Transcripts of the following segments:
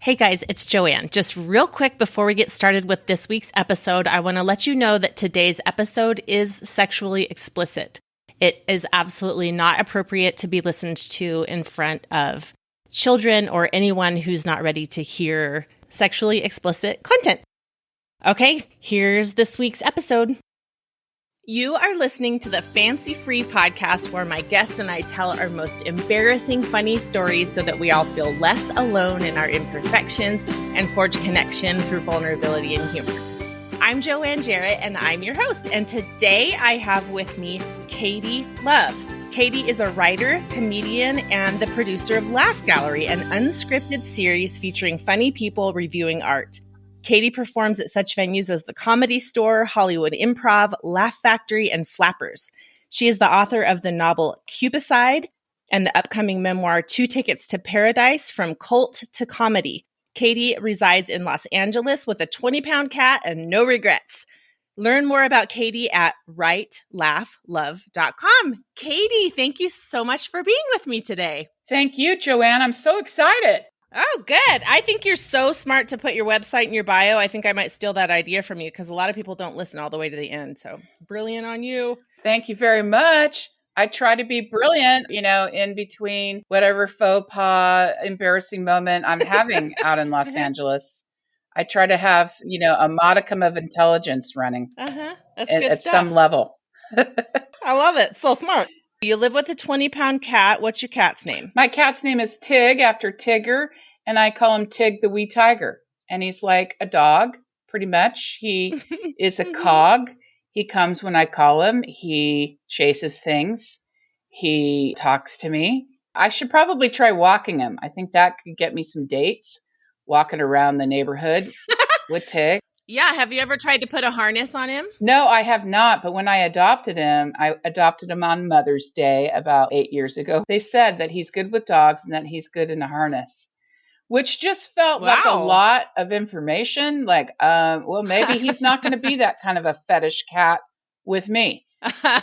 Hey guys, it's Joanne. Just real quick before we get started with this week's episode, I want to let you know that today's episode is sexually explicit. It is absolutely not appropriate to be listened to in front of children or anyone who's not ready to hear sexually explicit content. Okay, here's this week's episode. You are listening to the Fancy Free podcast where my guests and I tell our most embarrassing, funny stories so that we all feel less alone in our imperfections and forge connection through vulnerability and humor. I'm Joanne Jarrett and I'm your host. And today I have with me Katie Love. Katie is a writer, comedian, and the producer of Laugh Gallery, an unscripted series featuring funny people reviewing art. Katie performs at such venues as the Comedy Store, Hollywood Improv, Laugh Factory, and Flappers. She is the author of the novel Cubicide and the upcoming memoir 2 Tickets to Paradise, From Cult to Comedy. Katie resides in Los Angeles with a 20-pound cat and no regrets. Learn more about Katie at writelaughLove.com. Katie, thank you so much for being with me today. Thank you, Joanne. I'm so excited. Oh, good. I think you're so smart to put your website in your bio. I think I might steal that idea from you because a lot of people don't listen all the way to the end. So brilliant on you. Thank you very much. I try to be brilliant, in between whatever faux pas, embarrassing moment I'm having out in Los Angeles. I try to have, a modicum of intelligence running That's good at stuff. some level. I love it. So smart. You live with a 20-pound cat. What's your cat's name? My cat's name is Tig, after Tigger, and I call him Tig the wee tiger. And he's like a dog, pretty much. He is a cog. He comes when I call him. He chases things. He talks to me. I should probably try walking him. I think that could get me some dates, walking around the neighborhood with Tig. Yeah. Have you ever tried to put a harness on him? No, I have not. But when I adopted him on Mother's Day about 8 years ago. They said that he's good with dogs and that he's good in a harness, which just felt like a lot of information. Like, maybe he's not going to be that kind of a fetish cat with me.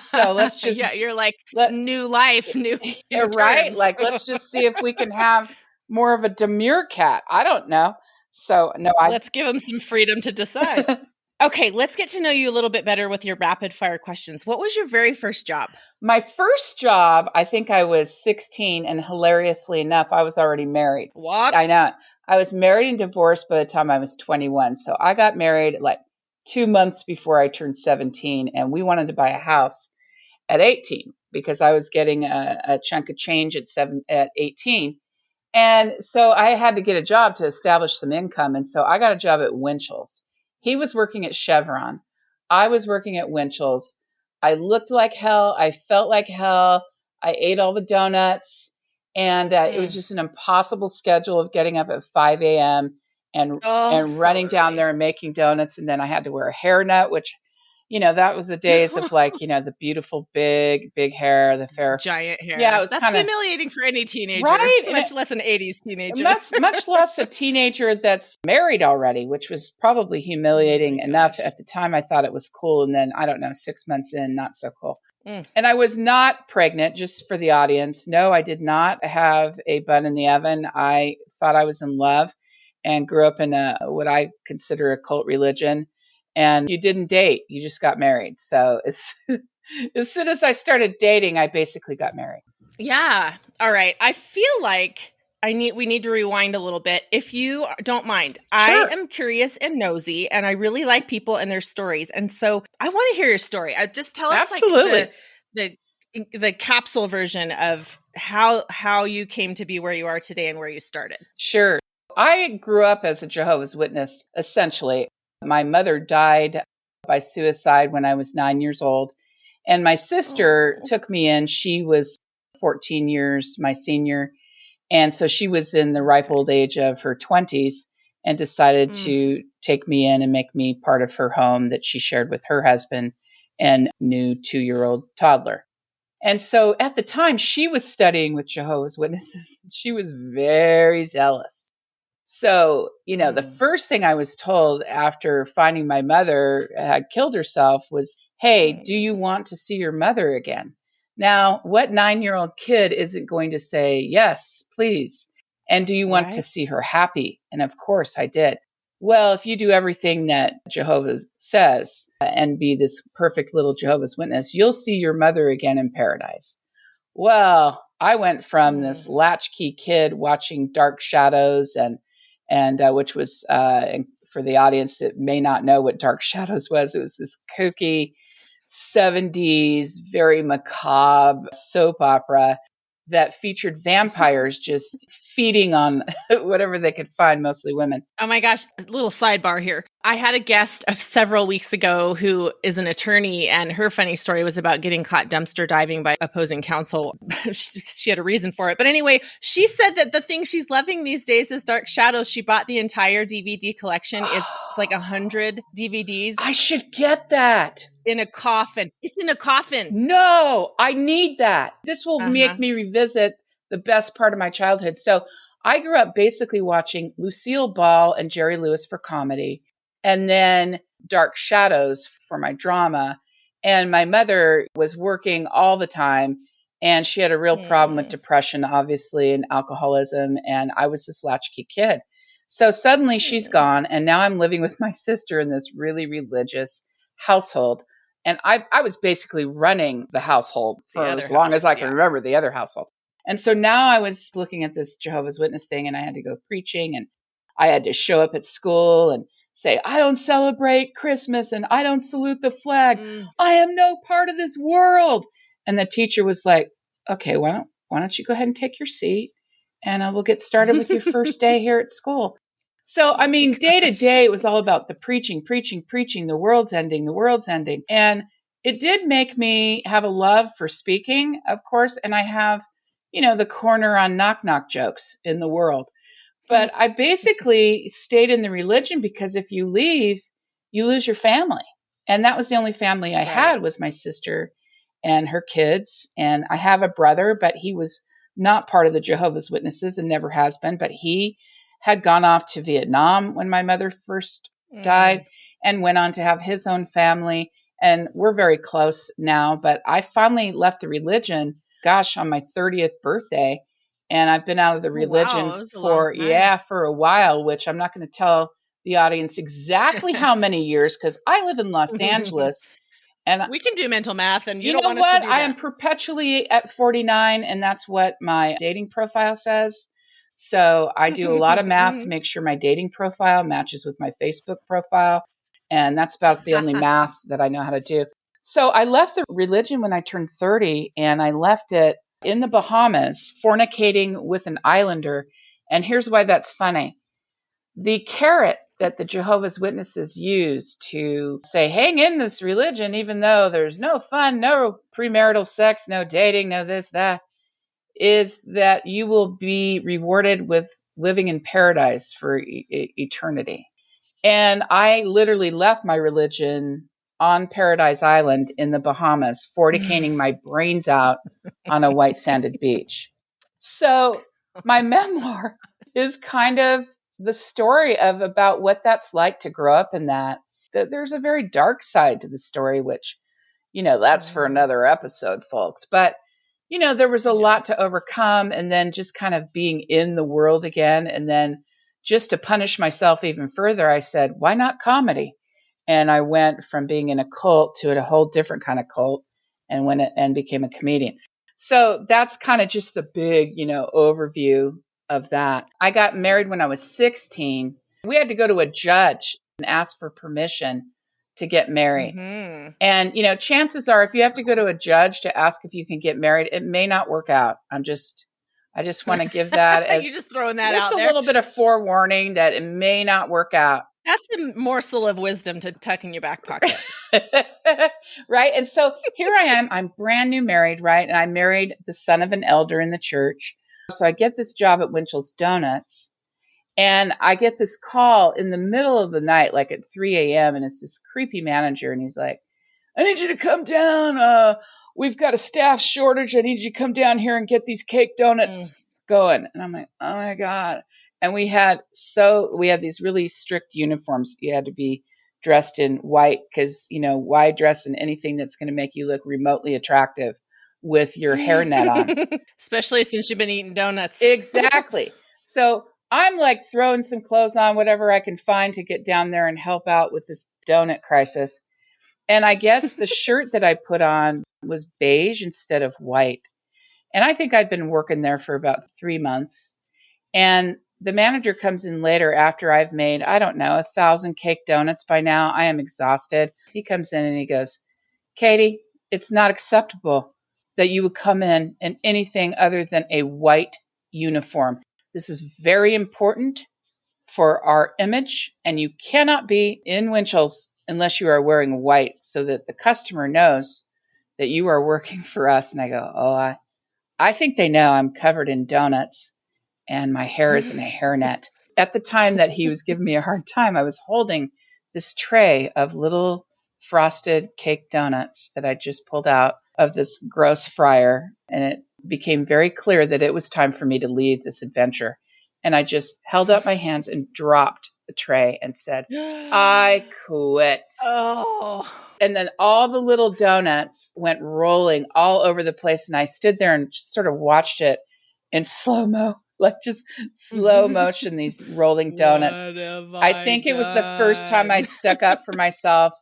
So let's just... Yeah, you're like, new life, new right? terms. Like, let's just see if we can have more of a demure cat. I don't know. So, no, let's give him some freedom to decide. Okay, let's get to know you a little bit better with your rapid fire questions. What was your very first job? My first job, I think I was 16, and hilariously enough, I was already married. What? I know. I was married and divorced by the time I was 21. So I got married like 2 months before I turned 17, and we wanted to buy a house at 18 because I was getting a chunk of change at 18. And so I had to get a job to establish some income. And so I got a job at Winchell's. He was working at Chevron. I was working at Winchell's. I looked like hell. I felt like hell. I ate all the donuts. And it was just an impossible schedule of getting up at 5 a.m. and running down there and making donuts. And then I had to wear a hairnet, which, that was the days of like, the beautiful big hair, the fair giant hair. Yeah, it was that's humiliating for any teenager, right? Much less an 80s teenager. Much less a teenager that's married already, which was probably humiliating enough. At the time, I thought it was cool. And then, I don't know, 6 months in, not so cool. And I was not pregnant, just for the audience. No, I did not have a bun in the oven. I thought I was in love and grew up in what I consider a cult religion. And you didn't date, you just got married. So as soon as I started dating, I basically got married. Yeah. All right. I feel like we need to rewind a little bit. If you don't mind, sure. I am curious and nosy, and I really like people and their stories. And so I want to hear your story. Just tell us Absolutely. Like the capsule version of how you came to be where you are today and where you started. Sure. I grew up as a Jehovah's Witness, essentially. My mother died by suicide when I was 9 years old. And my sister took me in. She was 14 years my senior. And so she was in the ripe old age of her 20s and decided to take me in and make me part of her home that she shared with her husband and new 2-year-old toddler. And so at the time, she was studying with Jehovah's Witnesses. She was very zealous. So, the first thing I was told after finding my mother had killed herself was, hey, do you want to see your mother again? Now, what 9-year-old kid isn't going to say, yes, please? And do you want to see her happy? And of course I did. Well, if you do everything that Jehovah says and be this perfect little Jehovah's Witness, you'll see your mother again in paradise. Well, I went from this latchkey kid watching Dark Shadows and which was, for the audience that may not know what Dark Shadows was, it was this kooky 70s, very macabre soap opera that featured vampires just feeding on whatever they could find, mostly women. Oh my gosh, a little sidebar here. I had a guest of several weeks ago who is an attorney, and her funny story was about getting caught dumpster diving by opposing counsel. She had a reason for it. But anyway, she said that the thing she's loving these days is Dark Shadows. She bought the entire DVD collection. It's like 100 DVDs. I should get that. In a coffin. It's in a coffin. No, I need that. This will make me revisit the best part of my childhood. So I grew up basically watching Lucille Ball and Jerry Lewis for comedy, and then Dark Shadows for my drama. And my mother was working all the time, and she had a real problem with depression, obviously, and alcoholism. And I was this latchkey kid. So suddenly she's gone, and now I'm living with my sister in this really religious household. And I was basically running the household for as long as I can remember, the other household. And so now I was looking at this Jehovah's Witness thing, and I had to go preaching, and I had to show up at school and say, I don't celebrate Christmas and I don't salute the flag. I am no part of this world. And the teacher was like, okay, why don't you go ahead and take your seat, and we'll get started with your first day here at school. So, I mean, day to day, it was all about the preaching, the world's ending. And it did make me have a love for speaking, of course. And I have, the corner on knock knock jokes in the world. But I basically stayed in the religion because if you leave, you lose your family. And that was the only family I had, was my sister and her kids. And I have a brother, but he was not part of the Jehovah's Witnesses and never has been. But he had gone off to Vietnam when my mother first died and went on to have his own family. And we're very close now. But I finally left the religion, on my 30th birthday. And I've been out of the religion for a while, which I'm not going to tell the audience exactly how many years, because I live in Los Angeles. And we can do mental math, and you know don't want what? us to do that. I am perpetually at 49, and that's what my dating profile says. So I do a lot of math to make sure my dating profile matches with my Facebook profile. And that's about the only math that I know how to do. So I left the religion when I turned 30, and I left it in the Bahamas, fornicating with an islander. And here's why that's funny. The carrot that the Jehovah's Witnesses use to say, hang in this religion, even though there's no fun, no premarital sex, no dating, no this, that, is that you will be rewarded with living in paradise for eternity. And I literally left my religion on Paradise Island in the Bahamas, fornicating my brains out on a white sanded beach. So my memoir is kind of the story of about what that's like to grow up in that. There's a very dark side to the story, which, that's for another episode, folks. But, there was a lot to overcome, and then just kind of being in the world again. And then just to punish myself even further, I said, why not comedy? And I went from being in a cult to a whole different kind of cult and became a comedian. So that's kind of just the big, overview of that. I got married when I was 16. We had to go to a judge and ask for permission to get married. And, chances are if you have to go to a judge to ask if you can get married, it may not work out. I just want to give that as you're just throwing that out there. Just a little bit of forewarning that it may not work out. That's a morsel of wisdom to tuck in your back pocket. Right. And so here I am. I'm brand new married, right? And I married the son of an elder in the church. So I get this job at Winchell's Donuts, and I get this call in the middle of the night, like at 3 a.m. And it's this creepy manager. And he's like, I need you to come down. We've got a staff shortage. I need you to come down here and get these cake donuts going. And I'm like, oh my God. And we had these really strict uniforms. You had to be dressed in white because, why dress in anything that's going to make you look remotely attractive with your hairnet on? Especially since you've been eating donuts. Exactly. So I'm like throwing some clothes on, whatever I can find to get down there and help out with this donut crisis. And I guess the shirt that I put on was beige instead of white. And I think I'd been working there for about 3 months. And the manager comes in later after I've made, I don't know, 1,000 cake donuts by now. I am exhausted. He comes in and he goes, Katie, it's not acceptable that you would come in anything other than a white uniform. This is very important for our image, and you cannot be in Winchell's unless you are wearing white so that the customer knows that you are working for us. And I go, oh, I think they know I'm covered in donuts and my hair is in a hairnet. At the time that he was giving me a hard time, I was holding this tray of little frosted cake donuts that I just pulled out of this gross fryer. And it became very clear that it was time for me to leave this adventure. And I just held up my hands and dropped the tray and said, I quit. Oh. And then all the little donuts went rolling all over the place. And I stood there and just sort of watched it in slow-mo, like just slow motion, these rolling donuts. I think it was the first time I'd stuck up for myself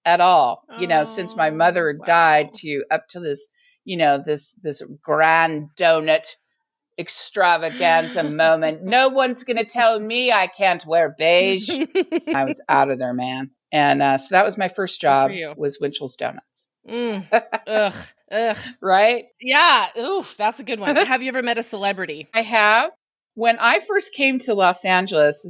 at all, since my mother had died to up to this, this grand donut extravaganza moment. No one's going to tell me I can't wear beige. I was out of there, man. And so that was my first job, was Winchell's Donuts. Ugh. Right? Yeah. Oof, that's a good one. Have you ever met a celebrity? I have. When I first came to Los Angeles,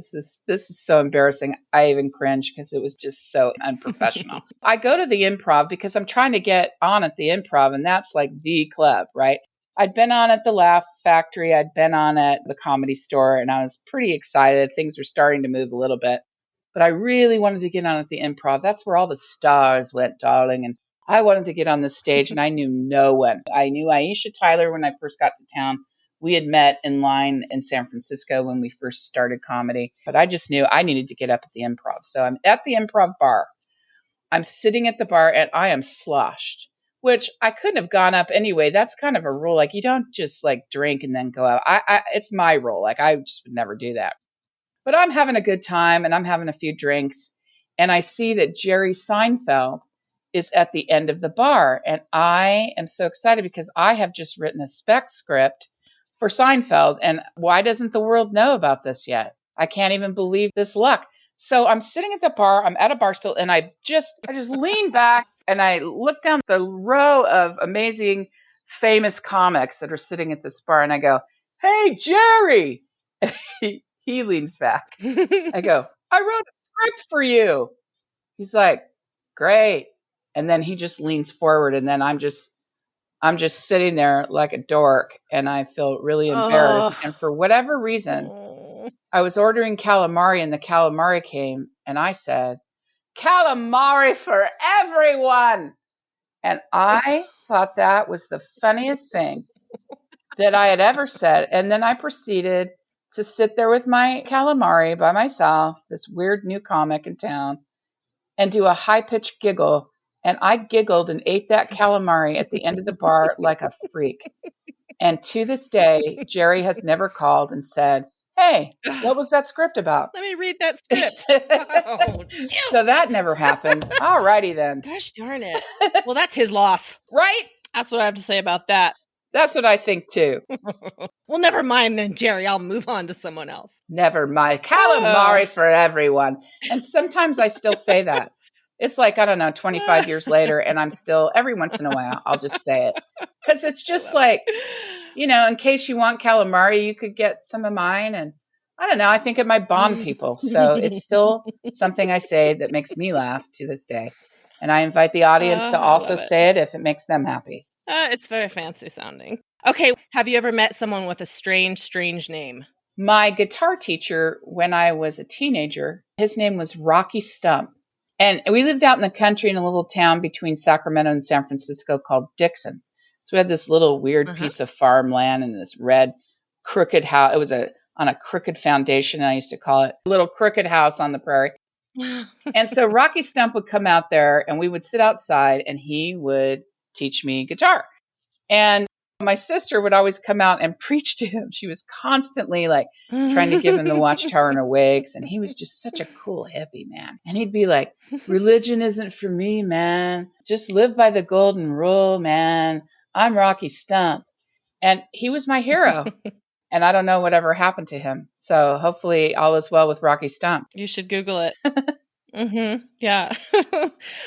this is so embarrassing. I even cringe because it was just so unprofessional. I go to the Improv because I'm trying to get on at the Improv, and that's like the club, right? I'd been on at the Laugh Factory. I'd been on at the Comedy Store, and I was pretty excited. Things were starting to move a little bit. But I really wanted to get on at the Improv. That's where all the stars went, darling. And I wanted to get on the stage, and I knew no one. I knew Aisha Tyler when I first got to town. We had met in line in San Francisco when we first started comedy. But I just knew I needed to get up at the Improv. So I'm at the Improv bar. I'm sitting at the bar, and I am sloshed, which I couldn't have gone up anyway. That's kind of a rule. Like, you don't just like drink and then go out. It's my rule. Like, I just would never do that. But I'm having a good time, and I'm having a few drinks, and I see that Jerry Seinfeld is at the end of the bar. And I am so excited because I have just written a spec script for Seinfeld. And why doesn't the world know about this yet? I can't even believe this luck. So I'm sitting at the bar. I'm at a bar stool, and I just lean back and I look down the row of amazing, famous comics that are sitting at this bar, and I go, "Hey, Jerry!" And he leans back. I go, "I wrote a script for you." He's like, "Great." And then he just leans forward, and then I'm just sitting there like a dork, and I feel really embarrassed. And for whatever reason, I was ordering calamari, and the calamari came, and I said, "Calamari for everyone." And I thought that was the funniest thing that I had ever said. And then I proceeded to sit there with my calamari by myself, this weird new comic in town, and do a high-pitched giggle. And I giggled and ate that calamari at the end of the bar like a freak. And to this day, Jerry has never called and said, "Hey, what was that script about?" Let me read that script. Oh, shoot. So that never happened. All righty then. Gosh darn it. Well, that's his loss. Right? That's what I have to say about that. That's what I think too. Well, never mind then, Jerry. I'll move on to someone else. Never mind. Calamari for everyone. And sometimes I still say that. It's like, I don't know, 25 years later, and I'm still, every once in a while, I'll just say it. Because it's just like, in case you want calamari, you could get some of mine. And I don't know, I think it might bond people. So it's still something I say that makes me laugh to this day. And I invite the audience to also say it if it makes them happy. It's very fancy sounding. Okay, have you ever met someone with a strange name? My guitar teacher, when I was a teenager, his name was Rocky Stump. And we lived out in the country in a little town between Sacramento and San Francisco called Dixon. So we had this little weird piece of farmland and this red crooked house. It was on a crooked foundation, I used to call it. A little crooked house on the prairie. And so Rocky Stump would come out there, and we would sit outside, and he would teach me guitar. And My sister would always come out and preach to him. She was constantly like trying to give him the Watchtower and Awakes. And he was just such a cool hippie, man. And he'd be like, religion isn't for me, man. Just live by the golden rule, man. I'm Rocky Stump. And he was my hero. And I don't know whatever happened to him. So hopefully all is well with Rocky Stump. You should Google it. Yeah.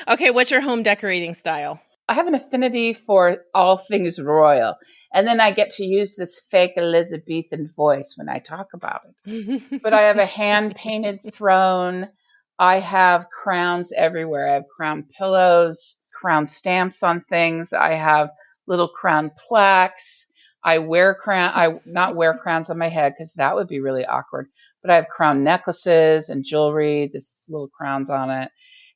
Okay. What's your home decorating style? I have an affinity for all things royal. And then I get to use this fake Elizabethan voice when I talk about it. But I have a hand-painted throne. I have crowns everywhere. I have crown pillows, crown stamps on things. I have little crown plaques. I not wear crowns on my head because that would be really awkward. But I have crown necklaces and jewelry, this little crowns on it.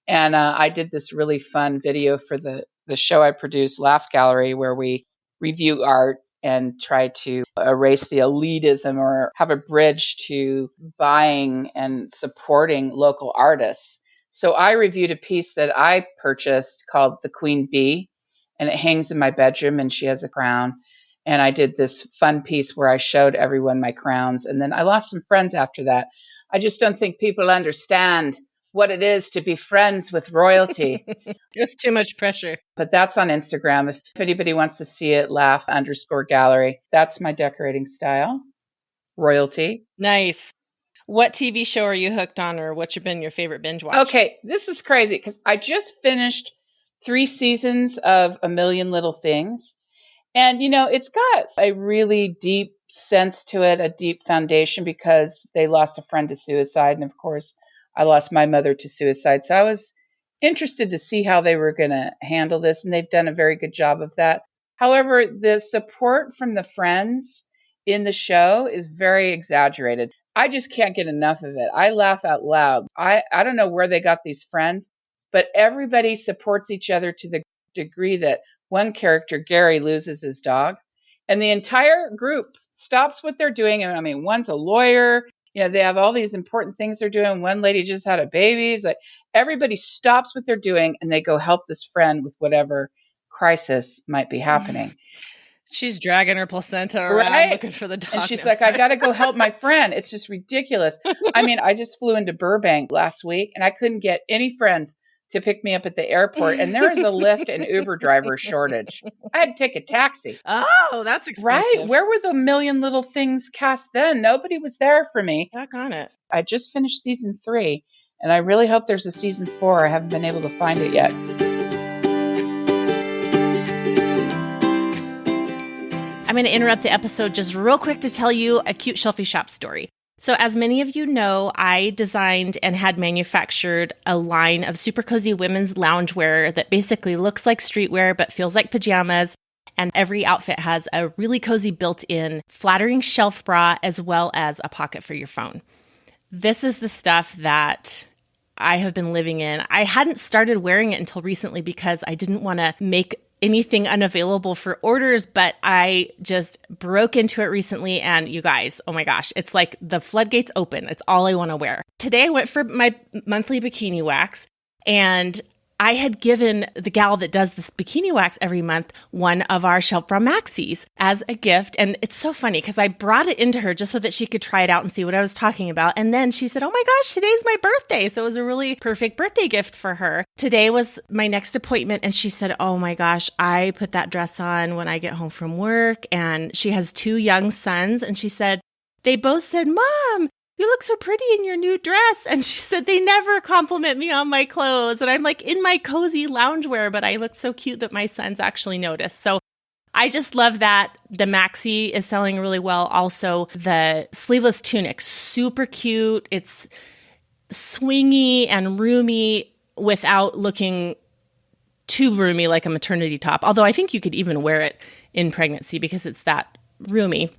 And I did this really fun video for the show I produced, Laugh Gallery, where we review art and try to erase the elitism or have a bridge to buying and supporting local artists. So I reviewed a piece that I purchased called The Queen Bee, and it hangs in my bedroom, and she has a crown. And I did this fun piece where I showed everyone my crowns. And then I lost some friends after that. I just don't think people understand what it is to be friends with royalty. Just too much pressure. But that's on Instagram. If anybody wants to see it, laugh_gallery. That's my decorating style. Royalty. Nice. What TV show are you hooked on, or what's been your favorite binge watch? Okay, this is crazy because I just finished 3 seasons of A Million Little Things. And, it's got a really deep sense to it, a deep foundation, because they lost a friend to suicide. And of course, I lost my mother to suicide. So I was interested to see how they were going to handle this. And they've done a very good job of that. However, the support from the friends in the show is very exaggerated. I just can't get enough of it. I laugh out loud. I don't know where they got these friends, but everybody supports each other to the degree that one character, Gary, loses his dog. And the entire group stops what they're doing. And I mean, one's a lawyer. They have all these important things they're doing. One lady just had a baby. It's like everybody stops what they're doing and they go help this friend with whatever crisis might be happening. She's dragging her placenta around looking for the dog. And she's like, I got to go help my friend. It's just ridiculous. I mean, I just flew into Burbank last week and I couldn't get any friends to pick me up at the airport. And there is a Lyft and Uber driver shortage. I had to take a taxi. Oh, that's expensive. Right? Where were the Million Little Things cast then? Nobody was there for me. Back on it. I just finished season 3 and I really hope there's a season 4. I haven't been able to find it yet. I'm going to interrupt the episode just real quick to tell you a cute Shelfie Shop story. So as many of you know, I designed and had manufactured a line of super cozy women's loungewear that basically looks like streetwear but feels like pajamas. And every outfit has a really cozy built-in flattering shelf bra as well as a pocket for your phone. This is the stuff that I have been living in. I hadn't started wearing it until recently because I didn't want to make anything unavailable for orders, but I just broke into it recently. And you guys, oh my gosh, it's like the floodgates open. It's all I want to wear. Today I went for my monthly bikini wax, and I had given the gal that does this bikini wax every month one of our Shelf Bra Maxis as a gift. And it's so funny because I brought it into her just so that she could try it out and see what I was talking about. And then she said, oh my gosh, today's my birthday. So it was a really perfect birthday gift for her. Today was my next appointment. And she said, oh my gosh, I put that dress on when I get home from work. And she has 2 young sons. And she said, they both said, Mom, you look so pretty in your new dress. And she said, they never compliment me on my clothes. And I'm like in my cozy loungewear, but I looked so cute that my sons actually noticed. So I just love that. The maxi is selling really well. Also, the sleeveless tunic, super cute. It's swingy and roomy without looking too roomy like a maternity top. Although I think you could even wear it in pregnancy because it's that roomy.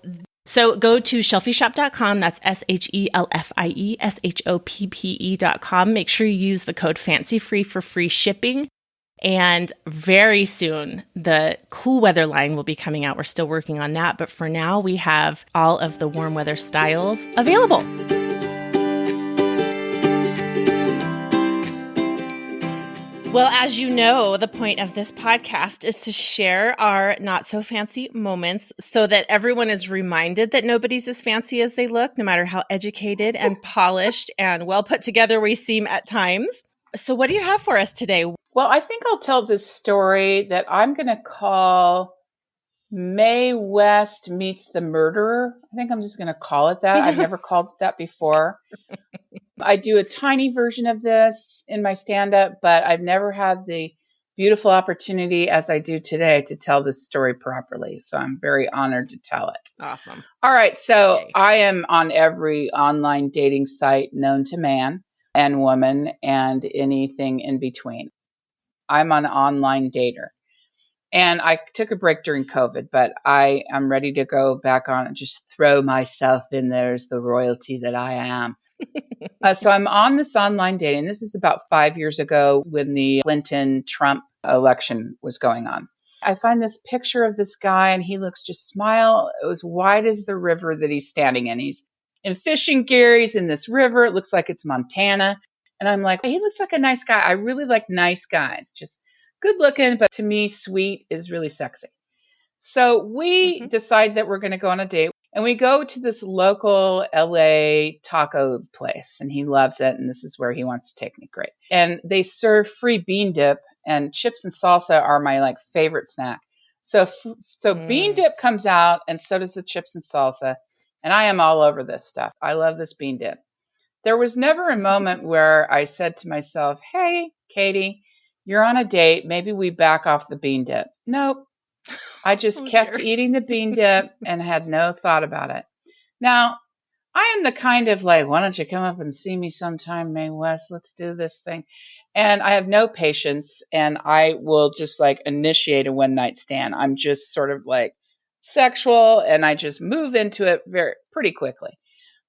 So go to shelfieshop.com. That's SHELFIESHOPPE.com. Make sure you use the code FANCYFREE for free shipping. And very soon, the cool weather line will be coming out. We're still working on that. But for now, we have all of the warm weather styles available. Well, as you know, the point of this podcast is to share our not so fancy moments so that everyone is reminded that nobody's as fancy as they look, no matter how educated and polished and well put together we seem at times. So what do you have for us today? Well, I think I'll tell this story that I'm going to call Mae West Meets the Murderer. I think I'm just going to call it that. I've never called it that before. I do a tiny version of this in my stand-up, but I've never had the beautiful opportunity as I do today to tell this story properly. So I'm very honored to tell it. Awesome. All right. So Yay. I am on every online dating site known to man and woman and anything in between. I'm an online dater. And I took a break during COVID, but I am ready to go back on and just throw myself in there as the royalty that I am. So I'm on this online dating. This is about 5 years ago when the Clinton-Trump election was going on. I find this picture of this guy and he looks just smile as wide as the river that he's standing in. He's in fishing gear. He's in this river. It looks like it's Montana. And I'm like, he looks like a nice guy. I really like nice guys. Just good looking, but to me, sweet is really sexy. So we decide that we're going to go on a date. And we go to this local LA taco place and he loves it. And this is where he wants to take me. Great. And they serve free bean dip and chips and salsa are my favorite snack. So bean dip comes out and so does the chips and salsa. And I am all over this stuff. I love this bean dip. There was never a moment where I said to myself, hey, Katie, you're on a date. Maybe we back off the bean dip. Nope. I just kept eating the bean dip and had no thought about it. Now, I am the kind of why don't you come up and see me sometime, Mae West? Let's do this thing. And I have no patience and I will just initiate a one night stand. I'm just sort of sexual and I just move into it pretty quickly.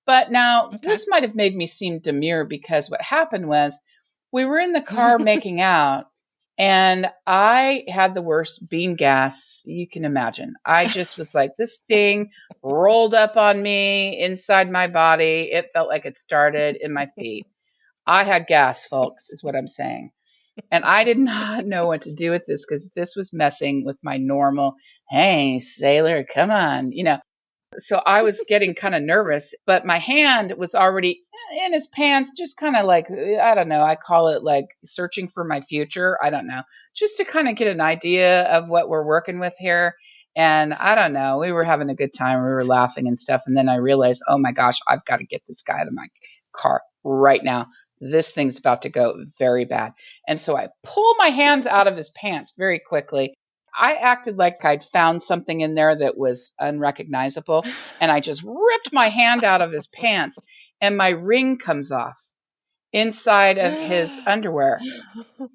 But now this might have made me seem demure because what happened was we were in the car making out. And I had the worst bean gas you can imagine. I just was this thing rolled up on me inside my body. It felt like it started in my feet. I had gas, folks, is what I'm saying. And I did not know what to do with this because this was messing with my normal, hey, sailor, come on, So I was getting kind of nervous, but my hand was already in his pants, just kind of I don't know, I call it searching for my future. I don't know, just to kind of get an idea of what we're working with here. And I don't know, we were having a good time. We were laughing and stuff. And then I realized, oh my gosh, I've got to get this guy out of my car right now. This thing's about to go very bad. And so I pull my hands out of his pants very quickly. I acted like I'd found something in there that was unrecognizable. And I just ripped my hand out of his pants and my ring comes off inside of his underwear.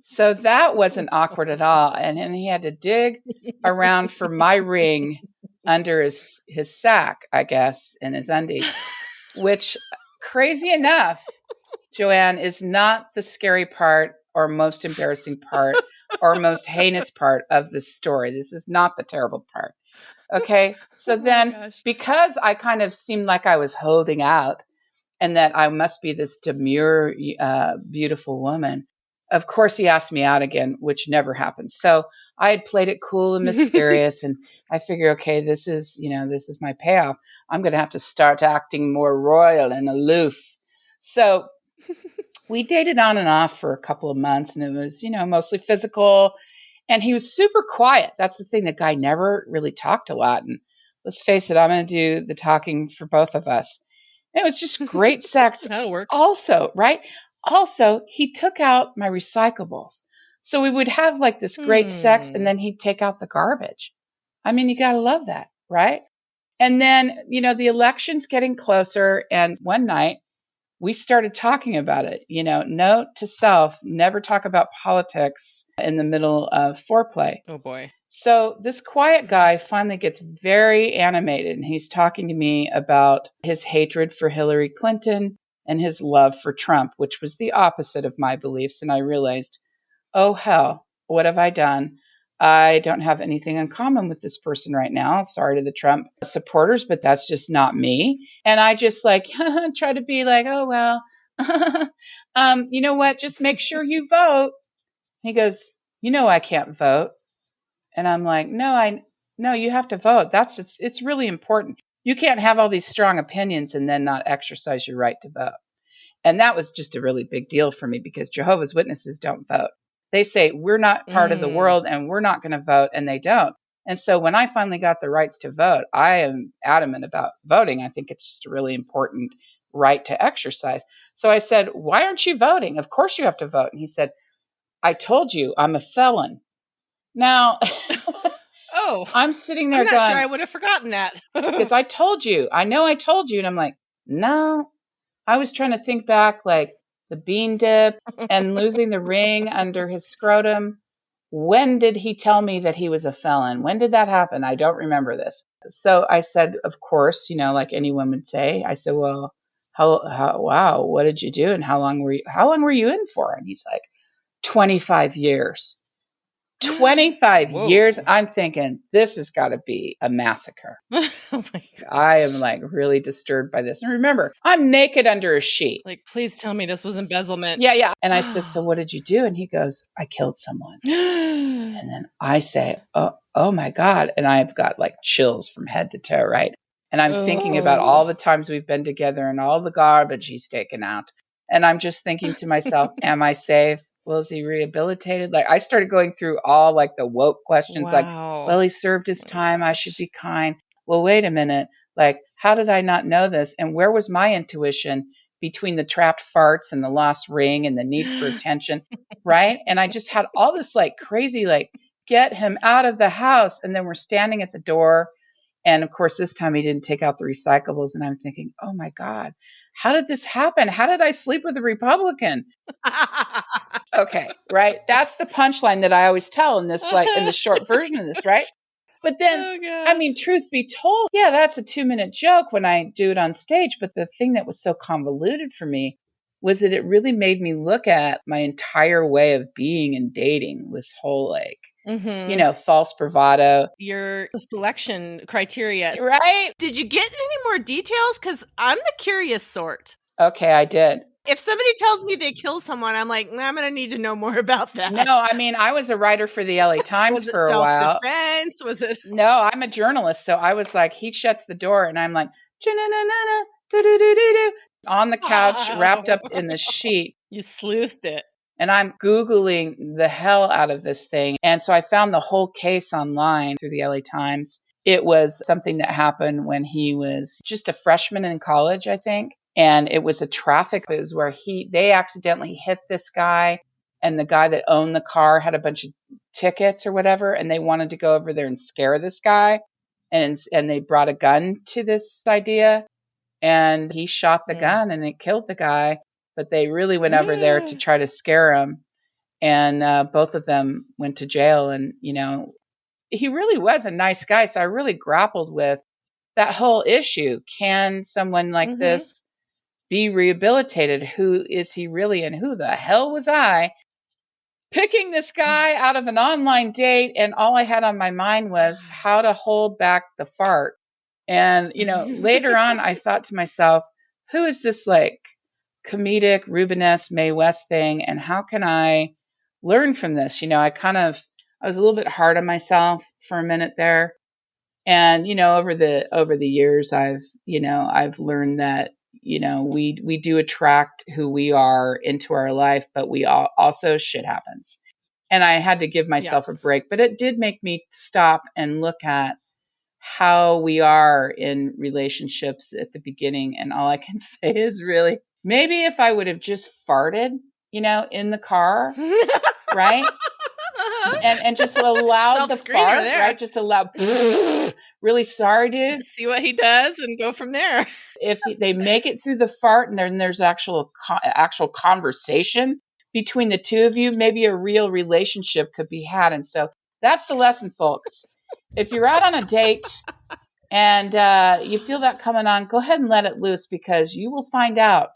So that wasn't awkward at all. And then he had to dig around for my ring under his sack, I guess, in his undies, which crazy enough, Joanne, is not the scary part or most embarrassing part or most heinous part of this story. This is not the terrible part. Okay. So then because I kind of seemed like I was holding out and that I must be this demure, beautiful woman, of course he asked me out again, which never happened. So I had played it cool and mysterious and I figure, okay, this is my payoff. I'm going to have to start acting more royal and aloof. So we dated on and off for a couple of months and it was, mostly physical and he was super quiet. That's the thing. The guy never really talked a lot. And let's face it, I'm going to do the talking for both of us. And it was just great sex. That'll work. Also, right? Also, he took out my recyclables. So we would have this great sex and then he'd take out the garbage. I mean, you got to love that, right? And then, the election's getting closer and one night, we started talking about it. Note to self, never talk about politics in the middle of foreplay. Oh, boy. So this quiet guy finally gets very animated and he's talking to me about his hatred for Hillary Clinton and his love for Trump, which was the opposite of my beliefs. And I realized, oh, hell, what have I done? I don't have anything in common with this person right now. Sorry to the Trump supporters, but that's just not me. And I just try to be oh, well, you know what? Just make sure you vote. He goes, you know, I can't vote. And I'm like, no, you have to vote. It's really important. You can't have all these strong opinions and then not exercise your right to vote. And that was just a really big deal for me because Jehovah's Witnesses don't vote. They say we're not part of the world and we're not going to vote, and they don't. And so when I finally got the rights to vote, I am adamant about voting. I think it's just a really important right to exercise. So I said, why aren't you voting? Of course you have to vote. And he said, I told you I'm a felon. Now, Oh, I'm sitting there I'm not going, sure I would have forgotten that. because I told you, I know I told you. And I'm like, no, I was trying to think back, like the bean dip and losing the ring under his scrotum. When did he tell me that he was a felon? When did that happen? I don't remember this. So I said, of course, you know, like anyone would say, I said, well, wow, what did you do? And how long were you in for? And he's like, 25 years. 25 Whoa. years. I'm thinking this has got to be a massacre. Oh my God. I am like really disturbed by this. And remember, I'm naked under a sheet. Like, please tell me this was embezzlement. Yeah. And I said, so what did you do? And he goes, I killed someone. And then I say, oh my God. And I've got like chills from head to toe, right? And I'm thinking about all the times we've been together and all the garbage he's taken out. And I'm just thinking to myself, am I safe? Well, is he rehabilitated? Like I started going through all like the woke questions, Wow. like, well, he served his time. I should be kind. Well, wait a minute. Like, how did I not know this? And where was my intuition between the trapped farts and the lost ring and the need for attention? Right. And I just had all this like crazy, like, get him out of the house. And then we're standing at the door. And of course, this time he didn't take out the recyclables. And I'm thinking, oh my God, how did this happen? How did I sleep with a Republican? Okay, right. That's the punchline that I always tell in this, like in the short version of this, right? But then, I mean, truth be told, yeah, that's a 2-minute joke when I do it on stage. But the thing that was so convoluted for me was that it really made me look at my entire way of being and dating, this whole like, you know, false bravado. Your selection criteria. Right? Did you get any more details? Because I'm the curious sort. Okay, I did. If somebody tells me they kill someone, I'm like, I'm going to need to know more about that. No, I mean, I was a writer for the LA Times for a while. Self-defense? Was it? No, I'm a journalist. So I was like, he shuts the door and I'm like, on the couch, wrapped up in the sheet. You sleuthed it. And I'm Googling the hell out of this thing. And so I found the whole case online through the LA Times. It was something that happened when he was just a freshman in college, I think. And it was a traffic. It was where they accidentally hit this guy, and the guy that owned the car had a bunch of tickets or whatever, and they wanted to go over there and scare this guy. And they brought a gun to this idea, and he shot the gun and it killed the guy. But they really went over there to try to scare him. And both of them went to jail. And, you know, he really was a nice guy. So I really grappled with that whole issue. Can someone like this be rehabilitated? Who is he really? And who the hell was I picking this guy out of an online date? And all I had on my mind was how to hold back the fart. And, you know, later on, I thought to myself, who is this like comedic Rubenesque Mae West thing? And how can I learn from this? You know, I was a little bit hard on myself for a minute there. And, you know, over the years, I've learned that, you know, we do attract who we are into our life, but we also shit happens. And I had to give myself a break, but it did make me stop and look at how we are in relationships at the beginning. And all I can say is really, maybe if I would have just farted, you know, in the car, right? And just allowed the fart, right? Just allow, really sorry, dude. See what he does and go from there. If they make it through the fart and then there's actual conversation between the two of you, maybe a real relationship could be had. And so that's the lesson, folks. If you're out on a date and you feel that coming on, go ahead and let it loose, because you will find out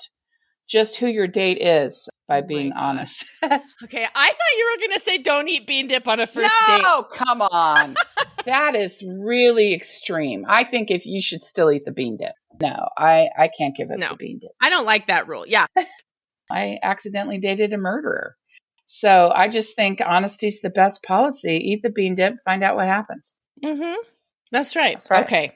just who your date is by being honest. Okay, I thought you were going to say don't eat bean dip on a first date. No, come on. That is really extreme. I think if you should still eat the bean dip. No, I can't give up the bean dip. I don't like that rule. Yeah. I accidentally dated a murderer. So I just think honesty is the best policy. Eat the bean dip, find out what happens. Mm-hmm. That's right. That's right. Okay.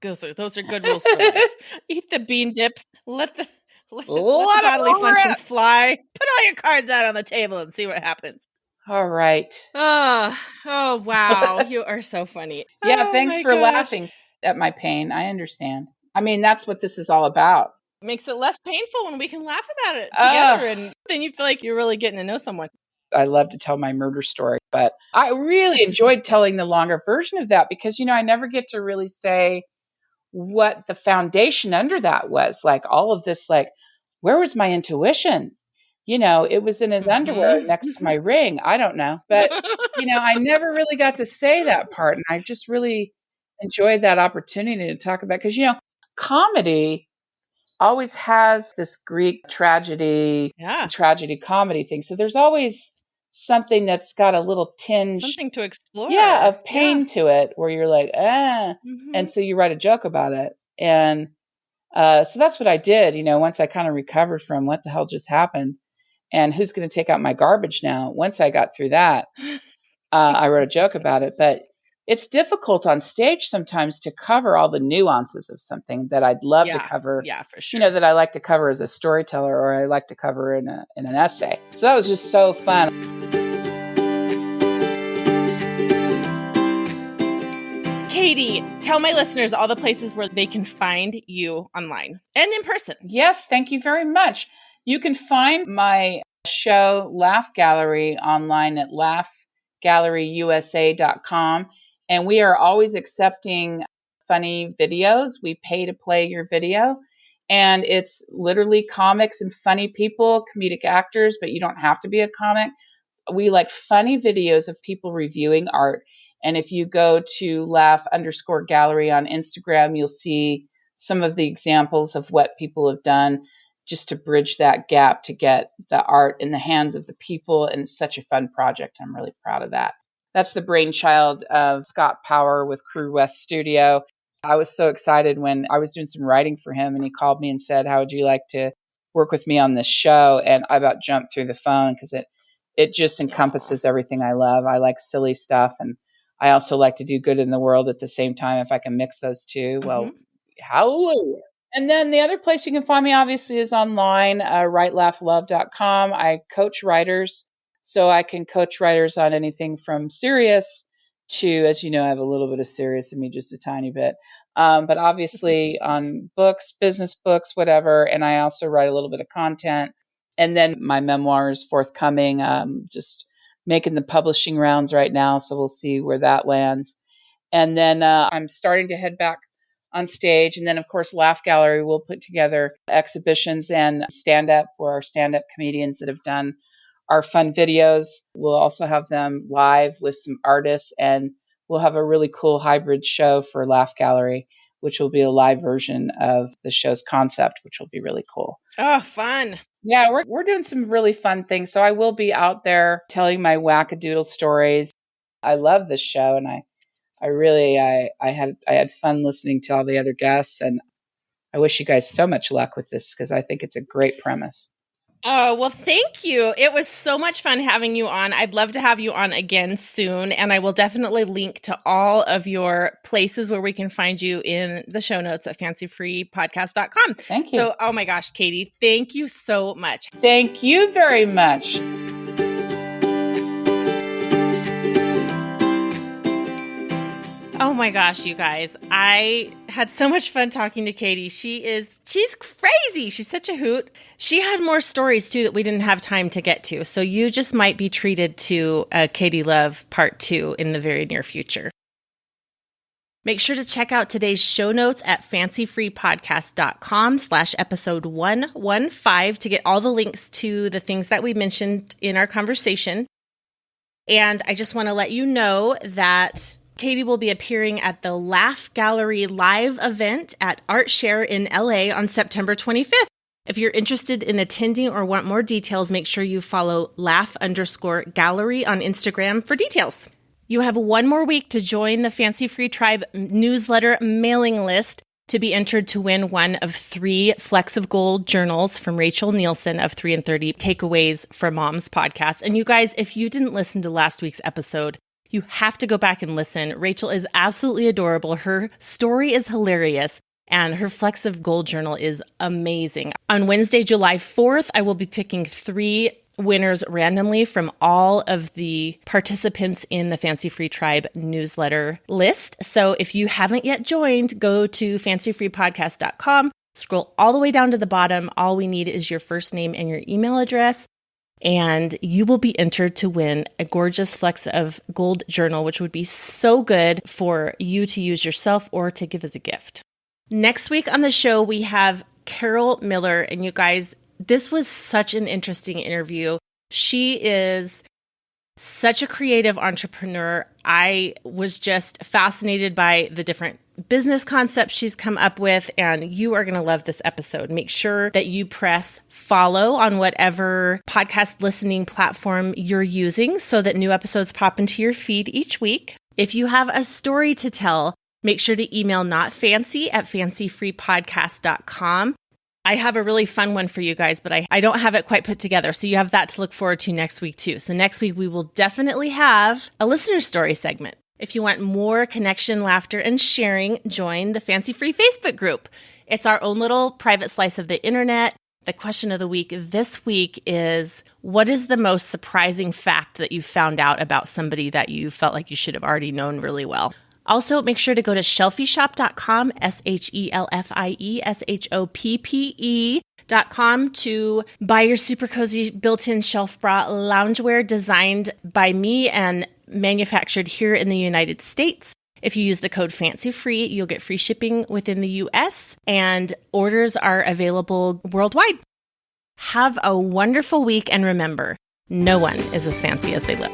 Those are good rules for life. Eat the bean dip. Let the bodily functions fly. Put all your cards out on the table and see what happens. All right. Oh, wow. You are so funny. Yeah, thanks for laughing at my pain. I understand. I mean, that's what this is all about. Makes it less painful when we can laugh about it together, and then you feel like you're really getting to know someone. I love to tell my murder story, but I really enjoyed telling the longer version of that because, I never get to really say what the foundation under that was. Like all of this, like, where was my intuition? It was in his underwear next to my ring. I don't know. But, I never really got to say that part. And I just really enjoyed that opportunity to talk about, because, comedy always has this Greek tragedy comedy thing. So there's always something that's got a little tinge. Something to explore. Yeah, of pain to it, where you're like, and so you write a joke about it. And so that's what I did, once I kind of recovered from what the hell just happened and who's going to take out my garbage now. Once I got through that, I wrote a joke about it. But it's difficult on stage sometimes to cover all the nuances of something that I'd love to cover. Yeah, for sure. That I like to cover as a storyteller, or I like to cover in an essay. So that was just so fun. Katie, tell my listeners all the places where they can find you online and in person. Yes, thank you very much. You can find my show, Laugh Gallery, online at laughgalleryusa.com. And we are always accepting funny videos. We pay to play your video. And it's literally comics and funny people, comedic actors, but you don't have to be a comic. We like funny videos of people reviewing art. And if you go to laugh_gallery on Instagram, you'll see some of the examples of what people have done just to bridge that gap to get the art in the hands of the people. And it's such a fun project. I'm really proud of that. That's the brainchild of Scott Power with Crew West Studio. I was so excited when I was doing some writing for him and he called me and said, how would you like to work with me on this show? And I about jumped through the phone because it just encompasses everything I love. I like silly stuff, and I also like to do good in the world at the same time. If I can mix those two, well, hallelujah. And then the other place you can find me, obviously, is online, writelaughLove.com. I coach writers, so I can coach writers on anything from serious to, as you know, I have a little bit of serious in me, just a tiny bit. But obviously on books, business books, whatever. And I also write a little bit of content. And then my memoir is forthcoming, just making the publishing rounds right now. So we'll see where that lands. And then I'm starting to head back on stage. And then, of course, Laugh Gallery will put together exhibitions and stand-up, where our stand-up comedians that have done our fun videos, we'll also have them live with some artists. And we'll have a really cool hybrid show for Laugh Gallery, which will be a live version of the show's concept, which will be really cool. Oh, fun. Yeah, we're doing some really fun things. So I will be out there telling my wackadoodle stories. I love this show, and I had fun listening to all the other guests, and I wish you guys so much luck with this because I think it's a great premise. Oh, well, thank you. It was so much fun having you on. I'd love to have you on again soon. And I will definitely link to all of your places where we can find you in the show notes at fancyfreepodcast.com. Thank you. So, oh my gosh, Katie, thank you so much. Thank you very much. Oh my gosh, you guys. I had so much fun talking to Katie. She's crazy. She's such a hoot. She had more stories too that we didn't have time to get to. So you just might be treated to a Katie Love Part 2 in the very near future. Make sure to check out today's show notes at fancyfreepodcast.com/episode 115 to get all the links to the things that we mentioned in our conversation. And I just want to let you know that Katie will be appearing at the Laugh Gallery live event at ArtShare in LA on September 25th. If you're interested in attending or want more details, make sure you follow laugh_gallery on Instagram for details. You have one more week to join the Fancy Free Tribe newsletter mailing list. to be entered to win one of 3 Flecks of Gold journals from Rachel Nielsen of 3 and 30 Takeaways for Moms podcast. And you guys, if you didn't listen to last week's episode, you have to go back and listen. Rachel is absolutely adorable. Her story is hilarious, and her Flecks of Gold journal is amazing. On Wednesday, July 4th, I will be picking 3 winners randomly from all of the participants in the Fancy Free Tribe newsletter list. So if you haven't yet joined, go to fancyfreepodcast.com, scroll all the way down to the bottom. All we need is your first name and your email address, and you will be entered to win a gorgeous Flecks of Gold journal, which would be so good for you to use yourself or to give as a gift. Next week on the show, we have Carol Miller, and you guys, this was such an interesting interview. She is such a creative entrepreneur. I was just fascinated by the different business concepts she's come up with, and you are going to love this episode. Make sure that you press follow on whatever podcast listening platform you're using so that new episodes pop into your feed each week. If you have a story to tell, make sure to email notfancy@fancyfreepodcast.com. I have a really fun one for you guys, but I don't have it quite put together. So you have that to look forward to next week too. So next week we will definitely have a listener story segment. If you want more connection, laughter, and sharing, join the Fancy Free Facebook group. It's our own little private slice of the internet. The question of the week this week is, what is the most surprising fact that you found out about somebody that you felt like you should have already known really well? Also, make sure to go to shelfieshop.com, SHELFIESHOPPE.com to buy your super cozy built-in shelf bra loungewear designed by me and manufactured here in the United States. If you use the code FANCYFREE, you'll get free shipping within the US, and orders are available worldwide. Have a wonderful week, and remember, no one is as fancy as they look.